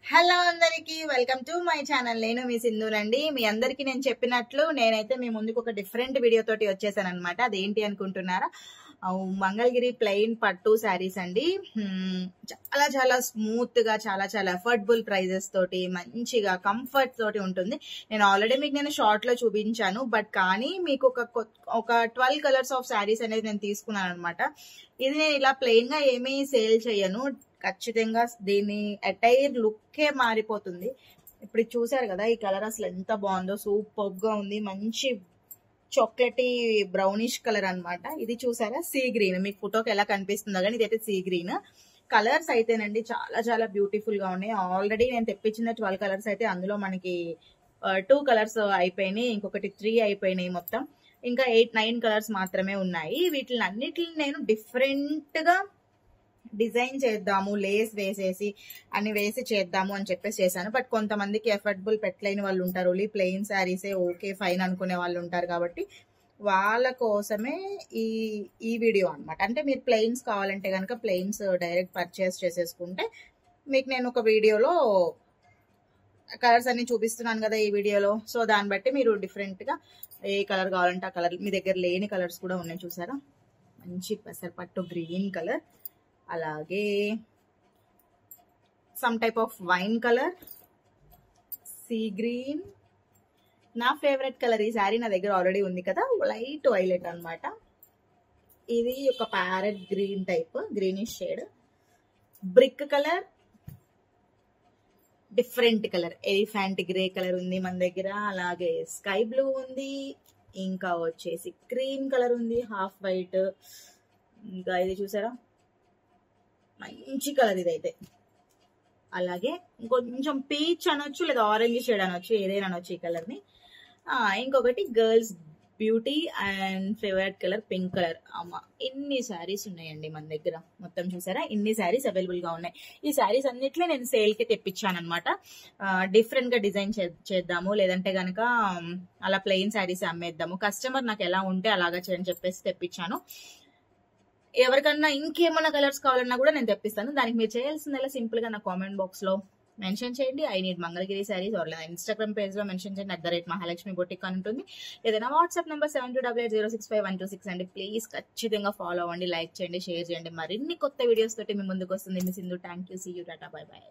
Hello అందరికి welcome to my channel. నేను మీ సింధునండి. మీ అందరికి నేను చెప్పినట్లు నేనైతే మీ ముందుకు ఒక డిఫరెంట్ వీడియో తోటి వచ్చేసాను అనమాట. అదేంటి అనుకుంటున్నారా? మంగళగిరి ప్లెయిన్ పట్టు శారీస్ అండి. చాలా చాలా స్మూత్ గా, చాలా చాలా అఫోర్డబుల్ ప్రైజెస్ తోటి, మంచిగా కంఫర్ట్ తోటి ఉంటుంది. నేను ఆల్రెడీ మీకు నేను షార్ట్ లో చూపించాను, బట్ కానీ మీకు ఒక 12 కలర్స్ ఆఫ్ శారీస్ అనేది నేను తీసుకున్నాను అనమాట. ఇది నేను ఇలా ప్లెయిన్ గా ఏమీ సేల్ చేయను. ఖచ్చితంగా దీని అటైర్ లుక్కే మారిపోతుంది. ఇప్పుడు చూసారు కదా, ఈ కలర్ అసలు ఎంత బాగుందో, సూపర్ గా ఉంది. మంచి చాక్లెటీ బ్రౌనిష్ కలర్ అన్నమాట. ఇది చూసారా, సీ గ్రీన్. మీకు ఫోటోకి ఎలా కనిపిస్తుందో కానీ ఇదైతే సీ గ్రీన్. కలర్స్ అయితేనండి చాలా చాలా బ్యూటిఫుల్ గా ఉన్నాయి. ఆల్రెడీ నేను తెప్పించిన 12 కలర్స్ అయితే అందులో మనకి 2 కలర్స్ అయిపోయినాయి, ఇంకొకటి 3 అయిపోయినాయి. మొత్తం ఇంకా 8-9 కలర్స్ మాత్రమే ఉన్నాయి. వీటిని అన్నిటిని నేను డిఫరెంట్ గా డిజైన్ చేద్దాము, లేస్ వేసేసి అన్ని వేసి చేద్దాము అని చెప్పేసి చేశాను. బట్ కొంతమందికి ఎఫర్డబుల్ పెట్టలేని వాళ్ళు ఉంటారు, ఓన్లీ ప్లెయిన్ శారీసే ఓకే ఫైన్ అనుకునే వాళ్ళు ఉంటారు. కాబట్టి వాళ్ళ కోసమే ఈ వీడియో అనమాట. అంటే మీరు ప్లెయిన్స్ కావాలంటే కనుక ప్లెయిన్స్ డైరెక్ట్ పర్చేస్ చేసేసుకుంటే మీకు నేను ఒక వీడియోలో కలర్స్ అన్ని చూపిస్తున్నాను కదా ఈ వీడియోలో. సో దాన్ని బట్టి మీరు డిఫరెంట్ గా ఏ కలర్ కావాలంటే ఆ కలర్, మీ దగ్గర లేని కలర్స్ కూడా ఉన్నాయి. చూసారా, మంచి పెసరపట్టు గ్రీన్ కలర్, అలాగే some type of wine colour, sea green. నా ఫేవరెట్ కలర్, ఈ శారీ నా దగ్గర ఆల్రెడీ ఉంది కదా, లైట్ వైలెట్ అన్నమాట. ఇది ఒక parrot green type, greenish shade. Brick colour, different colour, elephant grey colour ఉంది మన దగ్గర. అలాగే స్కై బ్లూ ఉంది, ఇంకా వచ్చేసి క్రీమ్ కలర్ ఉంది, హాఫ్ వైట్. ఇంకా ఇది చూసారా, మంచి కలర్ ఇదైతే. అలాగే ఇంకొంచెం పీచ్ అనొచ్చు, లేదా ఆరెంజ్ షేడ్ అనొచ్చు, ఏదైనా అనొచ్చు ఈ కలర్ ని. ఇంకొకటి girls beauty and favourite colour pink colour. అమ్మ, ఇన్ని శారీస్ ఉన్నాయండి మన దగ్గర. మొత్తం చూసారా, ఇన్ని శారీస్ అవైలబుల్ గా ఉన్నాయి. ఈ శారీస్ అన్నిట్లో నేను సేల్ కి తెప్పించాను అనమాట. డిఫరెంట్ గా డిజైన్ చేద్దాము, లేదంటే గనక అలా ప్లెయిన్ శారీస్ అమ్మేద్దాము, కస్టమర్ నాకు ఎలా ఉంటే అలాగా చేయని చెప్పేసి తెప్పించాను. ఎవరికన్నా ఇంకేమన్నా కలర్స్ కావాలన్నా కూడా నేను తెప్పిస్తాను. దానికి మీరు చేయాల్సిందల్లా సింపుల్ గా నా కామెంట్ బాక్స్ లో మెన్షన్ చేయండి, ఐ నీడ్ మంగళగిరి శారీస్. లేదా ఇన్స్టాగ్రామ్ పేజ్ లో మెన్షన్ చేయండి, @మహాలక్ష్మి బొటిక్ అని ఉంటుంది. ఏదైనా వాట్సాప్ నెంబర్ 7288065126 అండి. ప్లీజ్ ఖచ్చితంగా ఫాలో అవ్వండి, లైక్ చేయండి, షేర్ చేయండి. మరిన్ని కొత్త వీడియోస్ తోటి మీ ముందుకు వస్తుంది మీ Sindhu. Thank you, see you, tata, bye by.